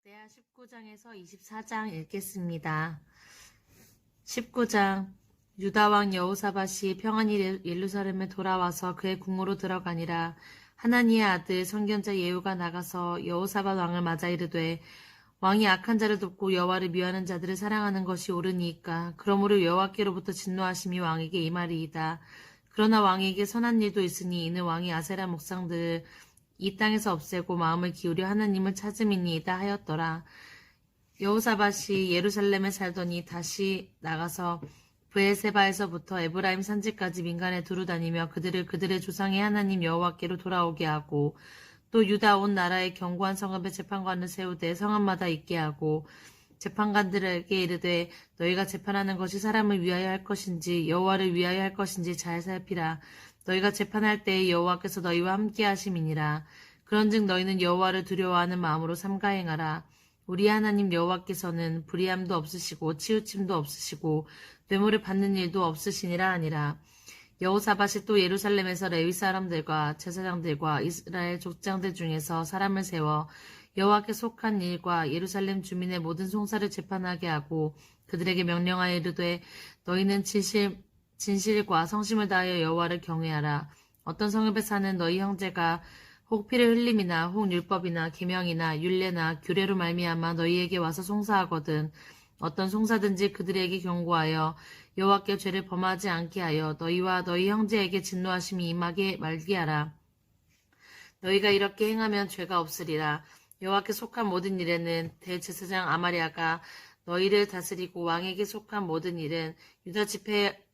이사야 19장에서 24장 읽겠습니다. 19장 유다 왕 여호사밧이 평안히 예루살렘에 돌아와서 그의 궁으로 들어가니라. 하나니의 아들 선견자 예후가 나가서 여호사밧 왕을 맞아 이르되 왕이 악한 자를 돕고 여호와를 미워하는 자들을 사랑하는 것이 옳으니까 그러므로 여호와께로부터 진노하심이 왕에게 임하리이다. 그러나 왕에게 선한 일도 있으니 이는 왕이 아세라 목상들을 이 땅에서 없애고 마음을 기울여 하나님을 찾음이니이다 하였더라. 여호사밧이 예루살렘에 살더니 다시 나가서 브에세바에서부터 에브라임 산지까지 민간에 두루 다니며 그들을 그들의 조상의 하나님 여호와께로 돌아오게 하고 또 유다 온 나라의 견고한 성읍에 재판관을 세우되 성읍마다 있게 하고 재판관들에게 이르되 너희가 재판하는 것이 사람을 위하여 할 것인지 여호와를 위하여 할 것인지 잘 살피라. 너희가 재판할 때에 여호와께서 너희와 함께 하심이니라. 그런즉 너희는 여호와를 두려워하는 마음으로 삼가 행하라. 우리 하나님 여호와께서는 불의함도 없으시고 치우침도 없으시고 뇌물을 받는 일도 없으시니라 하니라. 여호사밧이 또 예루살렘에서 레위 사람들과 제사장들과 이스라엘 족장들 중에서 사람을 세워 여호와께 속한 일과 예루살렘 주민의 모든 송사를 재판하게 하고 그들에게 명령하여 이르되 너희는 진실과 성심을 다하여 여호와를 경외하라. 어떤 성읍에 사는 너희 형제가 혹 피를 흘림이나 혹 율법이나 계명이나 율례나 규례로 말미암아 너희에게 와서 송사하거든 어떤 송사든지 그들에게 경고하여 여호와께 죄를 범하지 않게 하여 너희와 너희 형제에게 진노하심이 임하게 말게 하라. 너희가 이렇게 행하면 죄가 없으리라. 여호와께 속한 모든 일에는 대제사장 아마랴가 너희를 다스리고 왕에게 속한 모든 일은 유다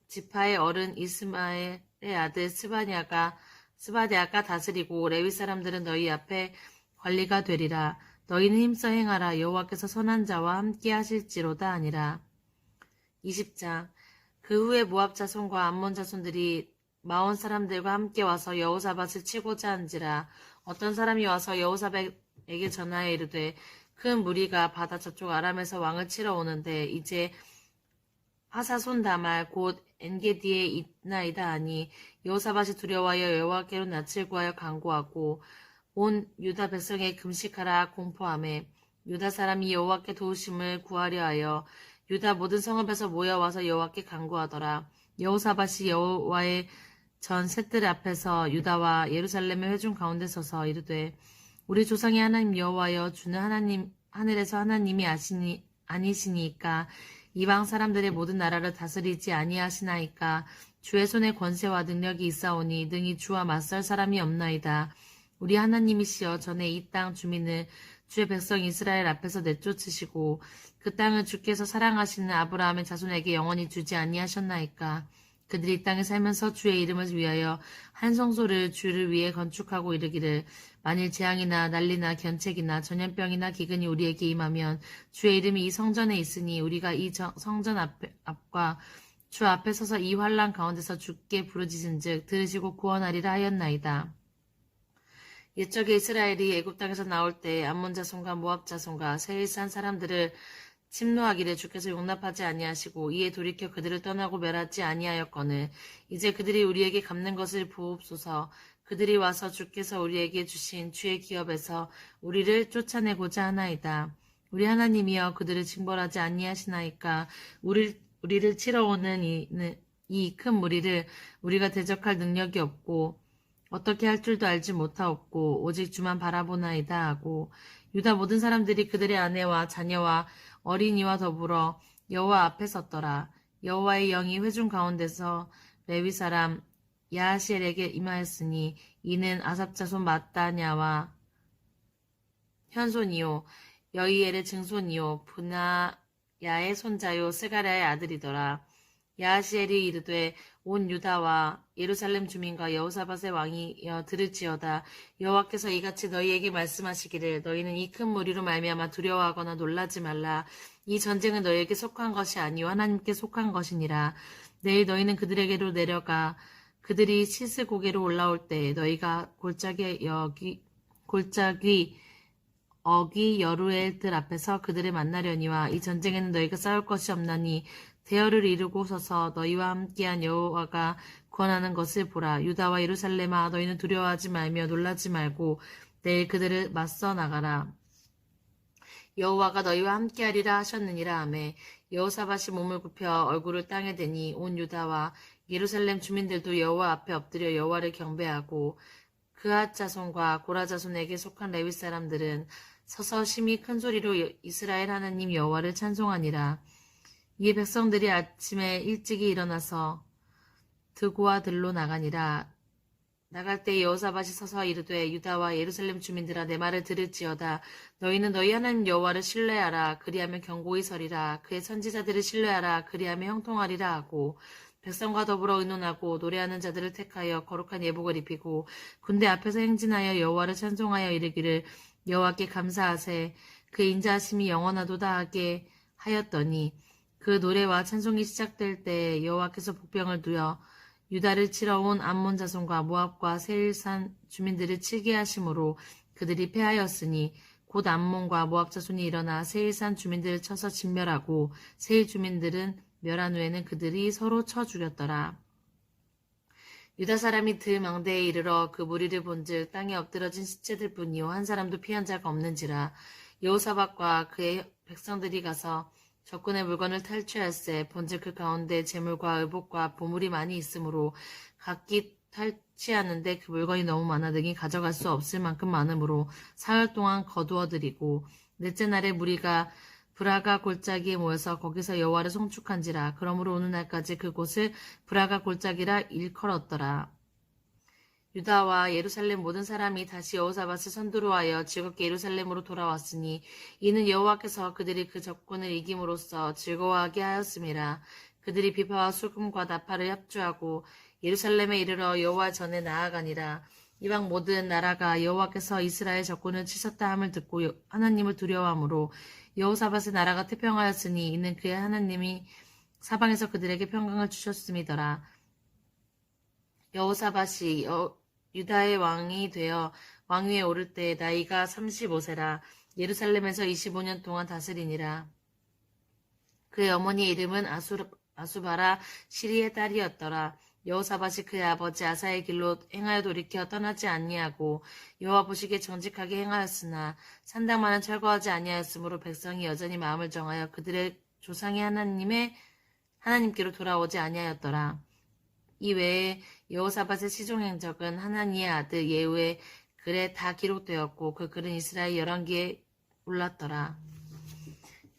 지파의 어른 이스마엘의 아들 스바랴가 다스리고 레위 사람들은 너희 앞에 관리가 되리라. 너희는 힘써 행하라. 여호와께서 선한 자와 함께 하실지로다 하니라. 20장 그 후에 모압 자손과 암몬 자손들이 마온 사람들과 함께 와서 여호사밧을 치고자 한지라. 어떤 사람이 와서 여호사밧에게 전하여 이르되 큰 무리가 바다 저쪽 아람에서 왕을 치러 오는데 이제 하사손 다말 곧 엔게디에 있나이다 하니 여호사밧이 두려워하여 여호와께로 낯을 구하여 간구하고 온 유다 백성에 금식하라 공포하매 유다 사람이 여호와께 도우심을 구하려 하여 유다 모든 성읍에서 모여와서 여호와께 간구하더라. 여호사밧이 여호와의 전 셋들 앞에서 유다와 예루살렘의 회중 가운데 서서 이르되 우리 조상의 하나님 여호와여 주는 하나님 하늘에서 하나님이 아니시니까 이방 사람들의 모든 나라를 다스리지 아니하시나이까 주의 손에 권세와 능력이 있사오니 능히 주와 맞설 사람이 없나이다. 우리 하나님이시여 전에 이 땅 주민을 주의 백성 이스라엘 앞에서 내쫓으시고 그 땅을 주께서 사랑하시는 아브라함의 자손에게 영원히 주지 아니하셨나이까. 그들이 이 땅에 살면서 주의 이름을 위하여 한 성소를 주를 위해 건축하고 이르기를 만일 재앙이나 난리나 견책이나 전염병이나 기근이 우리에게 임하면 주의 이름이 이 성전에 있으니 우리가 이 성전 앞과 주 앞에 서서 이 환난 가운데서 주께 부르짖은즉 들으시고 구원하리라 하였나이다. 옛적에 이스라엘이 애굽 땅에서 나올 때 암몬 자손과 모압 자손과 세일산 사람들을 침노하기를 주께서 용납하지 아니하시고 이에 돌이켜 그들을 떠나고 멸하지 아니하였거늘 이제 그들이 우리에게 갚는 것을 보옵소서. 그들이 와서 주께서 우리에게 주신 주의 기업에서 우리를 쫓아내고자 하나이다. 우리 하나님이여 그들을 징벌하지 아니하시나이까. 우리를 치러 오는 이 큰 무리를 우리가 대적할 능력이 없고 어떻게 할 줄도 알지 못하옵고 오직 주만 바라보나이다 하고 유다 모든 사람들이 그들의 아내와 자녀와 어린이와 더불어 여호와 앞에 섰더라. 여호와의 영이 회중 가운데서 레위 사람 야하시엘에게 임하였으니 이는 아삽 자손 마따냐와 현손이요 여이엘의 증손이요 분하야의 손자요 스가랴의 아들이더라. 야하시엘이 이르되 온 유다와 예루살렘 주민과 여호사밧의 왕이여 들을지어다. 여호와께서 이같이 너희에게 말씀하시기를 너희는 이 큰 무리로 말미암아 두려워하거나 놀라지 말라. 이 전쟁은 너희에게 속한 것이 아니요 하나님께 속한 것이니라. 내일 너희는 그들에게로 내려가 그들이 시스 고개로 올라올 때 너희가 골짜기 어기 여루엘들 앞에서 그들을 만나려니와 이 전쟁에는 너희가 싸울 것이 없나니 대열을 이루고 서서 너희와 함께한 여호와가 구원하는 것을 보라. 유다와 예루살렘아 너희는 두려워하지 말며 놀라지 말고 내일 그들을 맞서 나가라. 여호와가 너희와 함께하리라 하셨느니라 하매 여호사밧이 몸을 굽혀 얼굴을 땅에 대니 온 유다와 예루살렘 주민들도 여호와 앞에 엎드려 여호와를 경배하고 그앗 자손과 고라 자손에게 속한 레위 사람들은 서서 심히 큰 소리로 이스라엘 하나님 여호와를 찬송하니라. 이에 백성들이 아침에 일찍이 일어나서 드고와 들로 나가니라. 나갈 때 여호사밧이 서서 이르되 유다와 예루살렘 주민들아 내 말을 들을지어다. 너희는 너희 하나님 여호와를 신뢰하라. 그리하면 견고히 서리라. 그의 선지자들을 신뢰하라. 그리하면 형통하리라 하고 백성과 더불어 의논하고 노래하는 자들을 택하여 거룩한 예복을 입히고 군대 앞에서 행진하여 여호와를 찬송하여 이르기를 여호와께 감사하세. 그의 인자하심이 영원하도다 하게 하였더니 그 노래와 찬송이 시작될 때 여호와께서 복병을 두어 유다를 치러 온 암몬 자손과 모압과 세일산 주민들을 치게 하심으로 그들이 패하였으니 곧 암몬과 모압 자손이 일어나 세일산 주민들을 쳐서 진멸하고 세일 주민들은 멸한 후에는 그들이 서로 쳐 죽였더라. 유다 사람이 들망대에 이르러 그 무리를 본즉 땅에 엎드러진 시체들 뿐이요 한 사람도 피한 자가 없는지라. 여호사밧과 그의 백성들이 가서 적군의 물건을 탈취할세 본즉 그 가운데 재물과 의복과 보물이 많이 있으므로 각기 탈취하는데 그 물건이 너무 많아 능히 가져갈 수 없을 만큼 많으므로 사흘 동안 거두어들이고 넷째 날에 무리가 브라가 골짜기에 모여서 거기서 여호와를 송축한지라. 그러므로 오는 날까지 그곳을 브라가 골짜기라 일컬었더라. 유다와 예루살렘 모든 사람이 다시 여호사밧을 선두로하여 즐겁게 예루살렘으로 돌아왔으니 이는 여호와께서 그들이 그 적군을 이김으로써 즐거워하게 하였음이라. 그들이 비파와 수금과 나팔을 협주하고 예루살렘에 이르러 여호와 전에 나아가니라. 이방 모든 나라가 여호와께서 이스라엘 적군을 치셨다 함을 듣고 하나님을 두려워하므로 여호사밧의 나라가 태평하였으니 이는 그의 하나님이 사방에서 그들에게 평강을 주셨음이더라. 여호사밧이 유다의 왕이 되어 왕위에 오를 때 나이가 35세라. 예루살렘에서 25년 동안 다스리니라. 그의 어머니의 이름은 아수바라 시리의 딸이었더라. 여호사밧이 그의 아버지 아사의 길로 행하여 돌이켜 떠나지 아니하고 여호와 보시기에 정직하게 행하였으나 산당만은 철거하지 아니하였으므로 백성이 여전히 마음을 정하여 그들의 조상의 하나님께로 돌아오지 아니하였더라. 이 외에 여호사밧의 시종행적은 하나니의 아들 예후의 글에 다 기록되었고 그 글은 이스라엘 열왕기에 올랐더라.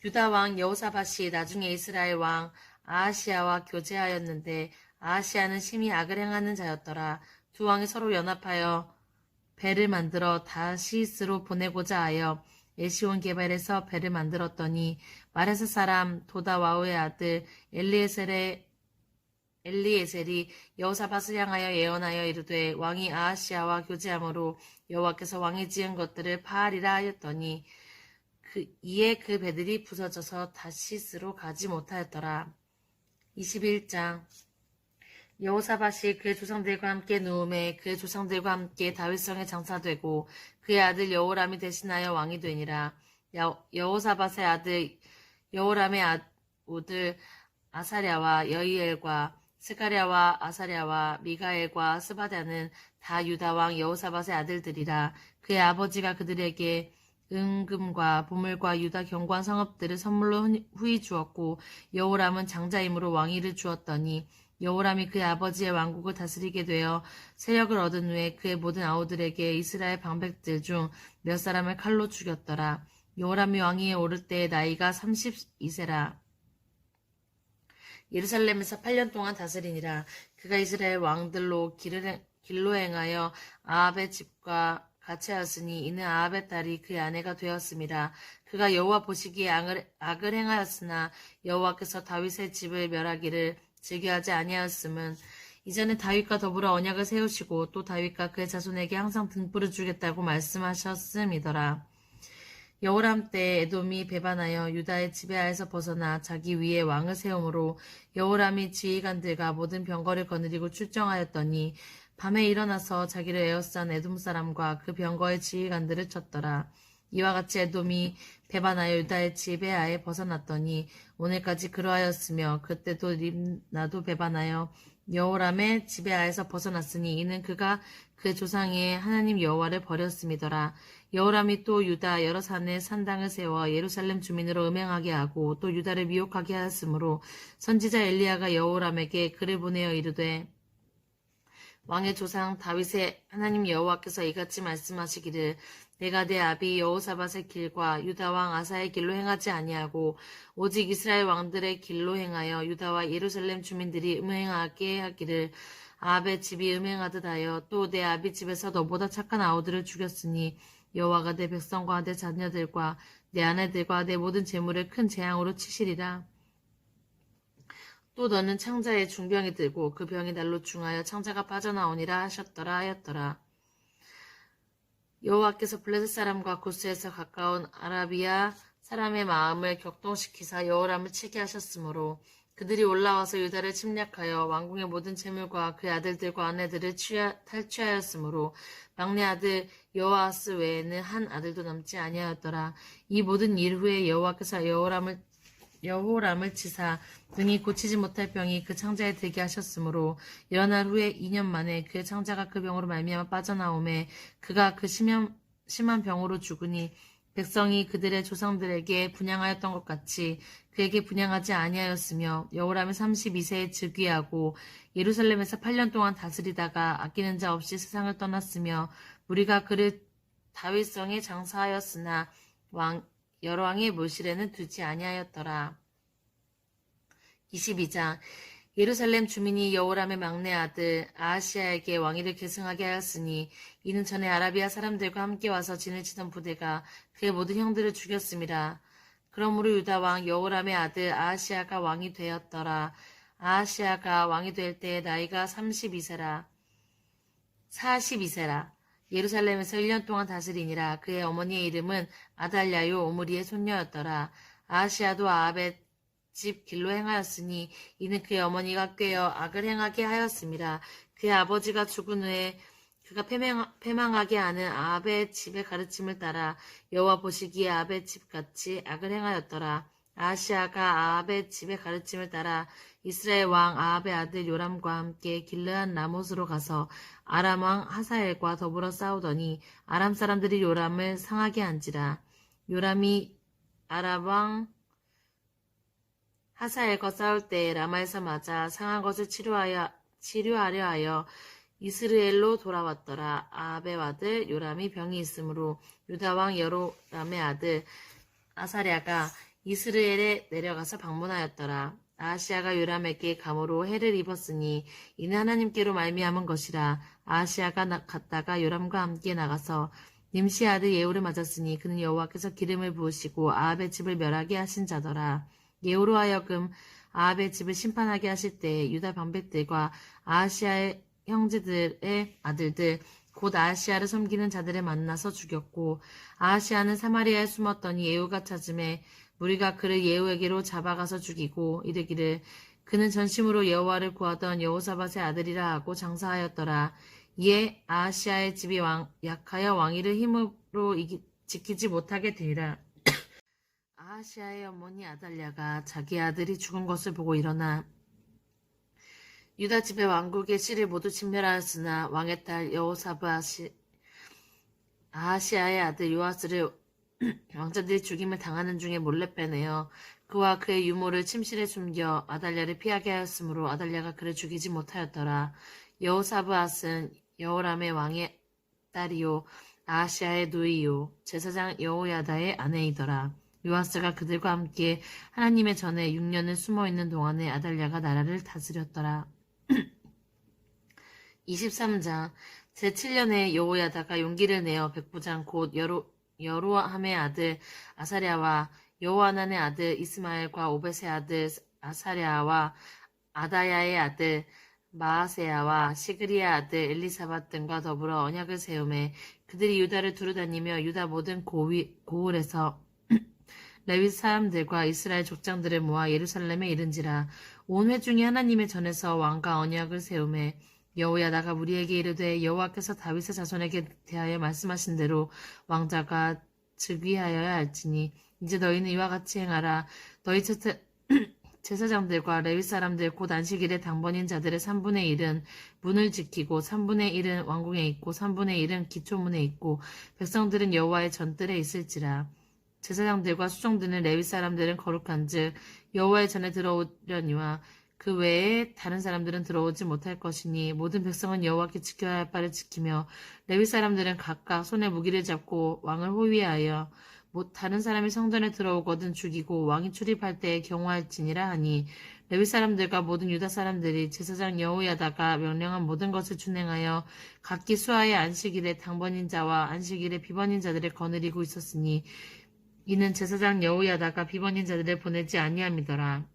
유다 왕 여호사밧이 나중에 이스라엘 왕 아하시아와 교제하였는데 아하시아는 심히 악을 행하는 자였더라. 두 왕이 서로 연합하여 배를 만들어 다시스로 보내고자 하여 에시온 게발에서 배를 만들었더니 마레사 사람 도다와우의 아들 엘리에셀이 여호사밧을 향하여 예언하여 이르되 왕이 아하시아와 교제함으로 여호와께서 왕이 지은 것들을 파하리라 하였더니 이에 그 배들이 부서져서 다시스로 가지 못하였더라. 21장 여호사밧이 그의 조상들과 함께 누움에 그의 조상들과 함께 다윗성에 장사되고 그의 아들 여호람이 대신하여 왕이 되니라. 여호사밧의 아들 여호람의 아들 아사랴와 여이엘과 스가랴와 아사랴와 미가엘과 스바다는 다 유다왕 여호사밧의 아들들이라. 그의 아버지가 그들에게 은금과 보물과 유다 견고한 성읍들을 선물로 후히 주었고 여호람은 장자임으로 왕위를 주었더니 여호람이 그의 아버지의 왕국을 다스리게 되어 세력을 얻은 후에 그의 모든 아우들에게 이스라엘 방백들 중 몇 사람을 칼로 죽였더라. 여호람이 왕위에 오를 때의 나이가 32세라. 예루살렘에서 8년 동안 다스리니라. 그가 이스라엘 왕들로 길로 행하여 아합의 집과 같이 하였으니 이는 아합의 딸이 그의 아내가 되었음이라. 그가 여호와 보시기에 악을 행하였으나 여호와께서 다윗의 집을 멸하기를 즐겨하지 아니하였음은 이전에 다윗과 더불어 언약을 세우시고 또 다윗과 그의 자손에게 항상 등불을 주겠다고 말씀하셨음이더라. 여호람 때 에돔이 배반하여 유다의 지배하에서 벗어나 자기 위에 왕을 세우므로 여호람이 지휘관들과 모든 병거를 거느리고 출정하였더니 밤에 일어나서 자기를 에워싼 에돔 사람과 그 병거의 지휘관들을 쳤더라. 이와 같이 에돔이 배반하여 유다의 지배하에 벗어났더니 오늘까지 그러하였으며 그때도 림나도 배반하여 여호람의 지배하에서 벗어났으니 이는 그가 그 조상의 하나님 여호와를 버렸음이더라. 여호람이 또 유다 여러 산에 산당을 세워 예루살렘 주민으로 음행하게 하고 또 유다를 미혹하게 하였으므로 선지자 엘리야가 여호람에게 글을 보내어 이르되 왕의 조상 다윗의 하나님 여호와께서 이같이 말씀하시기를 내가 내 아비 여호사밧의 길과 유다 왕 아사의 길로 행하지 아니하고 오직 이스라엘 왕들의 길로 행하여 유다와 예루살렘 주민들이 음행하게 하기를 아합의 집이 음행하듯 하여 또 내 아비 집에서 너보다 착한 아우들을 죽였으니 여호와가 내 백성과 내 자녀들과 내 아내들과 내 모든 재물을 큰 재앙으로 치시리라. 또 너는 창자에 중병이 들고 그 병이 날로 중하여 창자가 빠져나오니라 하였더라. 여호와께서 블레셋 사람과 구스에서 가까운 아라비아 사람의 마음을 격동시키사 여호람을 치게 하셨으므로 그들이 올라와서 유다를 침략하여 왕궁의 모든 재물과 그의 아들들과 아내들을 탈취하였으므로 막내 아들 여호아스 외에는 한 아들도 남지 아니하였더라. 이 모든 일 후에 여호와께서 여호람을 치사 등이 고치지 못할 병이 그 창자에 들게 하셨으므로 여러 날 후에 2년 만에 그의 창자가 그 병으로 말미암아 빠져나오매 그가 그 심한 병으로 죽으니 백성이 그들의 조상들에게 분향하였던 것 같이 그에게 분향하지 아니하였으며 여호람이 32세에 즉위하고 예루살렘에서 8년 동안 다스리다가 아끼는 자 없이 세상을 떠났으며 무리가 그를 다윗성에 장사하였으나 여러 왕의 묘실에는 두지 아니하였더라. 22장 예루살렘 주민이 여호람의 막내 아들 아하시야에게 왕위를 계승하게 하였으니 이는 전에 아라비아 사람들과 함께 와서 진을 치던 부대가 그의 모든 형들을 죽였음이라. 그러므로 유다 왕 여호람의 아들 아하시야가 왕이 되었더라. 아하시야가 왕이 될 때의 나이가 42세라. 예루살렘에서 1년 동안 다스리니라. 그의 어머니의 이름은 아달랴요 오므리의 손녀였더라. 아하시야도 아합의 집 길로 행하였으니 이는 그의 어머니가 꾀어 악을 행하게 하였음이라. 그의 아버지가 죽은 후에 그가 패망하게 하는 아합의 집의 가르침을 따라 여호와 보시기에 아합의 집같이 악을 행하였더라. 아하시야가 아합의 집의 가르침을 따라 이스라엘 왕 아합의 아들 요람과 함께 길르한 라못으로 가서 아람 왕 하사엘과 더불어 싸우더니 아람 사람들이 요람을 상하게 한지라. 요람이 아람 왕 하사엘과 싸울 때 라마에서 맞아 상한 것을 치료하려 하여 이스라엘로 돌아왔더라. 아합의 아들 요람이 병이 있으므로 유다 왕 여로람의 아들 아사랴가 이스라엘에 내려가서 방문하였더라. 아하시야가 요람에게 감으로 해를 입었으니 이는 하나님께로 말미암은 것이라. 아하시야가 갔다가 요람과 함께 나가서 님시의 아들 예후를 맞았으니 그는 여호와께서 기름을 부으시고 아합의 집을 멸하게 하신 자더라. 예후로 하여금 아합의 집을 심판하게 하실 때 유다 방백들과 아하시야의 형제들의 아들들 곧 아하시야를 섬기는 자들을 만나서 죽였고 아하시야는 사마리아에 숨었더니 예후가 찾음에 무리가 그를 예후에게로 잡아가서 죽이고 이르기를 그는 전심으로 여호와를 구하던 여호사밧의 아들이라 하고 장사하였더라. 이에 아하시야의 집이 약하여 왕위를 힘으로 지키지 못하게 되리라. 아하시야의 어머니 아달랴가 자기 아들이 죽은 것을 보고 일어나 유다 집의 왕국의 씨를 모두 진멸하였으나 왕의 딸 여호사밧이 아하시야의 아들 요아스를 왕자들이 죽임을 당하는 중에 몰래 빼내어 그와 그의 유모를 침실에 숨겨 아달랴를 피하게 하였으므로 아달랴가 그를 죽이지 못하였더라. 여호사밧은 여호람의 왕의 딸이요 아하시야의 누이요 제사장 여호야다의 아내이더라. 요아스가 그들과 함께 하나님의 전에 6년을 숨어있는 동안에 아달랴가 나라를 다스렸더라. 23장 제7년에 여호야다가 용기를 내어 백부장 곧 여로함의 아들 아사랴와 여호하난의 아들 이스마엘과 오벳의 아들 아사랴와 아다야의 아들 마아세야와 시그리의 아들 엘리사밧 등과 더불어 언약을 세우매 그들이 유다를 두루다니며 유다 모든 고을에서 레위 사람들과 이스라엘 족장들을 모아 예루살렘에 이른지라. 온 회중이 하나님의 전에서 왕과 언약을 세우매 여호야다가 무리에게 이르되 여호와께서 다윗의 자손에게 대하여 말씀하신 대로 왕자가 즉위하여야 할지니 이제 너희는 이와 같이 행하라. 너희 제사장들과 레위 사람들 곧 안식일의 당번인 자들의 3분의 1은 문을 지키고 3분의 1은 왕궁에 있고 3분의 1은 기초문에 있고 백성들은 여호와의 전뜰에 있을지라. 제사장들과 수종드는 레위 사람들은 거룩한즉 여호와의 전에 들어오려니와 그 외에 다른 사람들은 들어오지 못할 것이니 모든 백성은 여호와께 지켜야 할 바를 지키며 레위 사람들은 각각 손에 무기를 잡고 왕을 호위하여 다른 사람이 성전에 들어오거든 죽이고 왕이 출입할 때에 경호할지니라 하니 레위 사람들과 모든 유다 사람들이 제사장 여호야다가 명령한 모든 것을 준행하여 각기 수하의 안식일에 당번인 자와 안식일에 비번인 자들을 거느리고 있었으니 이는 제사장 여호야다가 비번인 자들을 보내지 아니함이더라.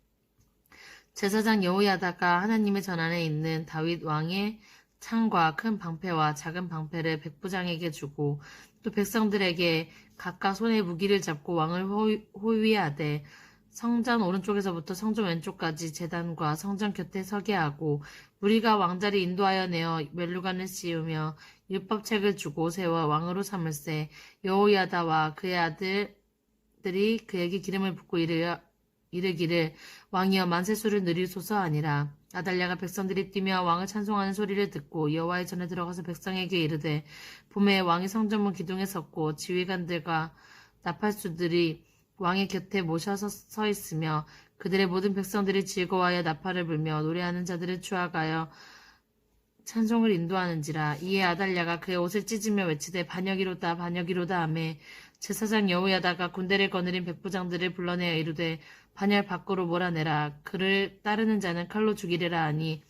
제사장 여호야다가 하나님의 전 안에 있는 다윗 왕의 창과 큰 방패와 작은 방패를 백부장에게 주고 또 백성들에게 각각 손에 무기를 잡고 왕을 호위하되 성전 오른쪽에서부터 성전 왼쪽까지 제단과 성전 곁에 서게 하고 무리가 왕자를 인도하여 내어 멜루간을 씌우며 율법책을 주고 세워 왕으로 삼을세. 여호야다와 그의 아들들이 그에게 기름을 붓고 이르기를 왕이여 만세수를 누리소서 하니라. 아달랴가 백성들이 뛰며 왕을 찬송하는 소리를 듣고 여호와의 전에 들어가서 백성에게 이르되 봄에 왕이 성전문 기둥에 섰고 지휘관들과 나팔수들이 왕의 곁에 모셔서 서 있으며 그들의 모든 백성들이 즐거워하여 나팔을 불며 노래하는 자들을 추악하여 찬송을 인도하는지라. 이에 아달랴가 그의 옷을 찢으며 외치되 반역이로다 반역이로다 하매 제사장 여호야다가 군대를 거느린 백부장들을 불러내어 이르되 반열 밖으로 몰아내라. 그를 따르는 자는 칼로 죽이리라 하니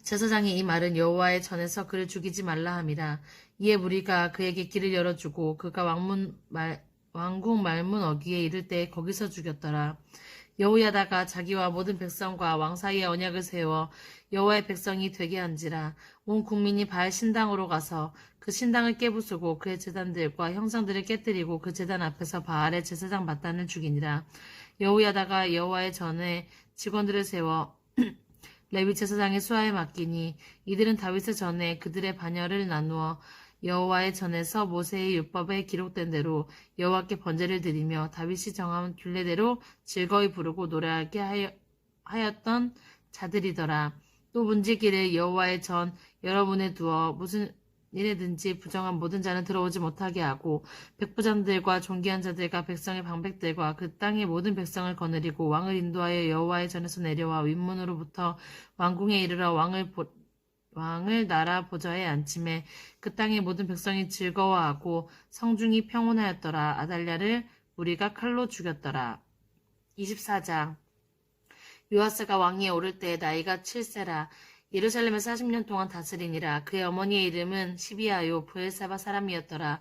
제사장이 이 말은 여호와의 전에서 그를 죽이지 말라 함이라. 이에 무리가 그에게 길을 열어주고 그가 왕궁 말문 어귀에 이를 때 거기서 죽였더라. 여호야다가 자기와 모든 백성과 왕 사이에 언약을 세워 여호와의 백성이 되게 한지라. 온 국민이 바알 신당으로 가서 그 신당을 깨부수고 그의 제단들과 형상들을 깨뜨리고 그 제단 앞에서 바알의 제사장 마단을 죽이니라. 여호야다가 여호와의 전에 직원들을 세워 레위 제사장의 수하에 맡기니 이들은 다윗의 전에 그들의 반열을 나누어 여호와의 전에서 모세의 율법에 기록된 대로 여호와께 번제를 드리며 다윗이 정한 균례대로 즐거이 부르고 노래하게 하였던 자들이더라. 또 문지기를 여호와의 전 여러분에 두어 무슨 이래든지 부정한 모든 자는 들어오지 못하게 하고 백부장들과 존귀한 자들과 백성의 방백들과 그 땅의 모든 백성을 거느리고 왕을 인도하여 여호와의 전에서 내려와 윗문으로부터 왕궁에 이르러 왕을 나라 보좌에 앉힘에 그 땅의 모든 백성이 즐거워하고 성중이 평온하였더라. 아달랴를 우리가 칼로 죽였더라. 24장 요아스가 왕위에 오를 때에 나이가 7세라. 예루살렘에 40년 동안 다스리니라. 그의 어머니의 이름은 시비아요 브엘사바 사람이었더라.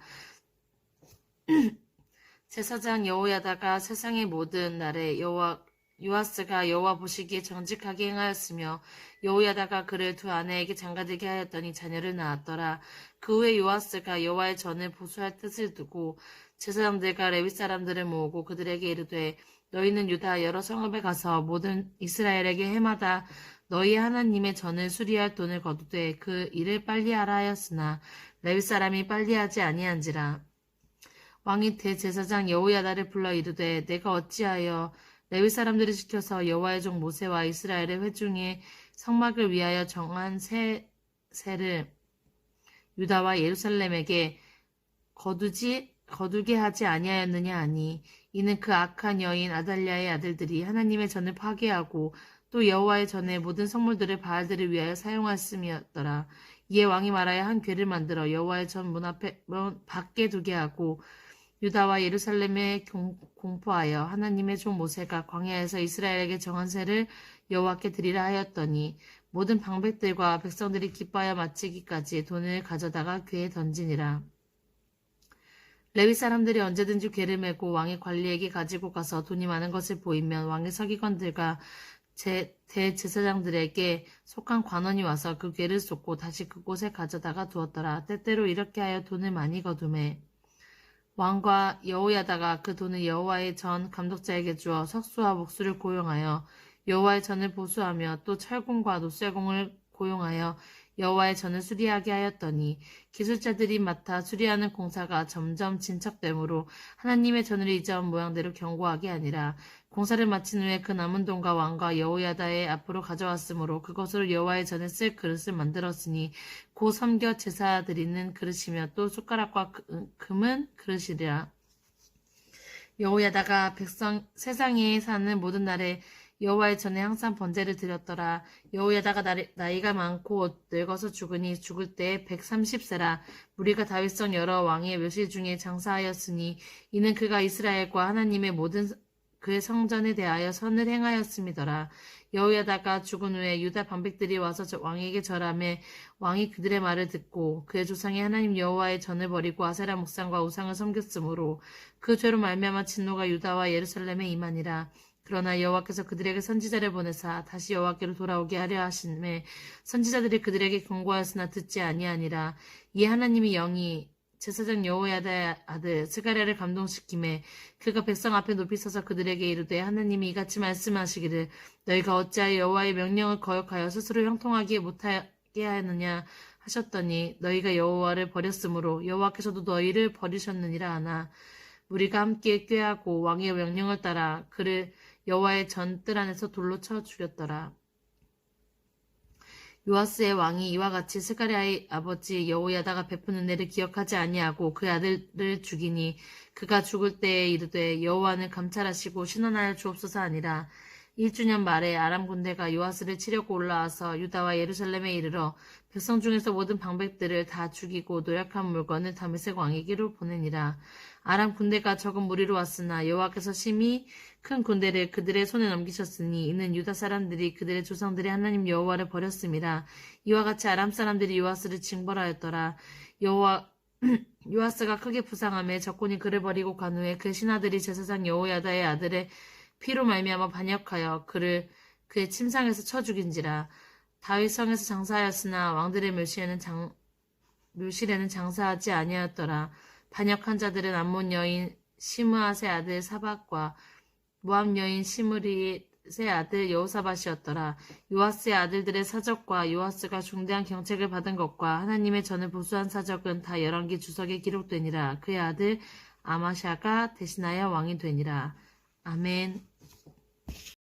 제사장 여호야다가 세상의 모든 날에 요아스가 여호와 보시기에 정직하게 행하였으며 여호야다가 그를 두 아내에게 장가들게 하였더니 자녀를 낳았더라. 그 후에 요아스가 여호와의 전을 보수할 뜻을 두고 제사장들과 레위 사람들을 모으고 그들에게 이르되 너희는 유다 여러 성읍에 가서 모든 이스라엘에게 해마다 너희 하나님의 전을 수리할 돈을 거두되 그 일을 빨리 하라 하였으나 레위 사람이 빨리 하지 아니한지라. 왕이 대제사장 여호야다를 불러 이르되 내가 어찌하여 레위 사람들을 시켜서 여호와의 종 모세와 이스라엘의 회중의 성막을 위하여 정한 세를 유다와 예루살렘에게 거두게 하지 아니하였느냐 하니 이는 그 악한 여인 아달랴의 아들들이 하나님의 전을 파괴하고 또 여호와의 전에 모든 성물들을 바알들을 위하여 사용하였음이었더라. 이에 왕이 말하여 한 궤를 만들어 여호와의 전 문 밖에 두게 하고 유다와 예루살렘에 공포하여 하나님의 종 모세가 광야에서 이스라엘에게 정한 세를 여호와께 드리라 하였더니 모든 방백들과 백성들이 기뻐하여 마치기까지 돈을 가져다가 궤에 던지니라. 레위 사람들이 언제든지 궤를 메고 왕의 관리에게 가지고 가서 돈이 많은 것을 보이면 왕의 서기관들과 대제사장들에게 속한 관원이 와서 그 궤를 쏟고 다시 그곳에 가져다가 두었더라. 때때로 이렇게 하여 돈을 많이 거두매 왕과 여호야다가 그 돈을 여호와의 전 감독자에게 주어 석수와 목수를 고용하여 여호와의 전을 보수하며 또 철공과 노쇠공을 고용하여 여호와의 전을 수리하게 하였더니 기술자들이 맡아 수리하는 공사가 점점 진척되므로 하나님의 전을 이전 모양대로 견고하게 하니라. 공사를 마친 후에 그 남은 돈과 왕과 여호야다의 앞으로 가져왔으므로 그것으로 여호와의 전에 쓸 그릇을 만들었으니 곧 섬겨 제사 드리는 그릇이며 또 숟가락과 금은 그릇이라. 여호야다가 세상에 사는 모든 날에 여호와의 전에 항상 번제를 드렸더라. 여호야다가 나이가 많고 늙어서 죽으니 죽을 때 130세라. 무리가 다윗성 여러 왕의 묘실 중에 장사하였으니 이는 그가 이스라엘과 하나님의 모든 그의 성전에 대하여 선을 행하였음이더라. 여호야다가 죽은 후에 유다 방백들이 와서 왕에게 절하매 왕이 그들의 말을 듣고 그의 조상의 하나님 여호와의 전을 버리고 아세라 목상과 우상을 섬겼으므로 그 죄로 말미암아 진노가 유다와 예루살렘에 임하니라. 그러나 여호와께서 그들에게 선지자를 보내사 다시 여호와께로 돌아오게 하려 하심에 선지자들이 그들에게 경고하였으나 듣지 아니하니라. 이에 하나님이 영이 제사장 여호야다의 아들 스가랴를 감동시키매 그가 백성 앞에 높이 서서 그들에게 이르되 하나님이 이같이 말씀하시기를 너희가 어찌하여 여호와의 명령을 거역하여 스스로 형통하게 못하게 하느냐 하셨더니 너희가 여호와를 버렸으므로 여호와께서도 너희를 버리셨느니라 하나 우리가 함께 꾀하고 왕의 명령을 따라 그를 여호와의 전 뜰 안에서 돌로 쳐 죽였더라. 요아스의 왕이 이와 같이 스가랴의 아버지 여호야다가 베푼 은혜를 기억하지 아니하고 그 아들을 죽이니 그가 죽을 때에 이르되 여호와는 감찰하시고 신원하여 주옵소서 하니라. 1주년 말에 아람 군대가 요아스를 치려고 올라와서 유다와 예루살렘에 이르러 백성 중에서 모든 방백들을 다 죽이고 노력한 물건을 다메섹 왕에게로 보내니라. 아람 군대가 적은 무리로 왔으나 여호와께서 심히 큰 군대를 그들의 손에 넘기셨으니 이는 유다 사람들이 그들의 조상들의 하나님 여호와를 버렸음이라. 이와 같이 아람 사람들이 요아스를 징벌하였더라. 요아스가 크게 부상하며 적군이 그를 버리고 간 후에 그 신하들이 제사장 여호야다의 아들의 피로 말미암아 반역하여 그를 그의 침상에서 쳐 죽인지라. 다윗 성에서 장사하였으나 왕들의 묘실에는 장사하지 아니하였더라. 반역한 자들은 암몬 여인 시므앗의 아들 사박과 모압 여인 시므리의 아들 여호사밧이었더라. 요아스의 아들들의 사적과 요아스가 중대한 경책을 받은 것과 하나님의 전을 보수한 사적은 다 열왕기 주석에 기록되니라. 그의 아들 아마샤가 대신하여 왕이 되니라. 아멘.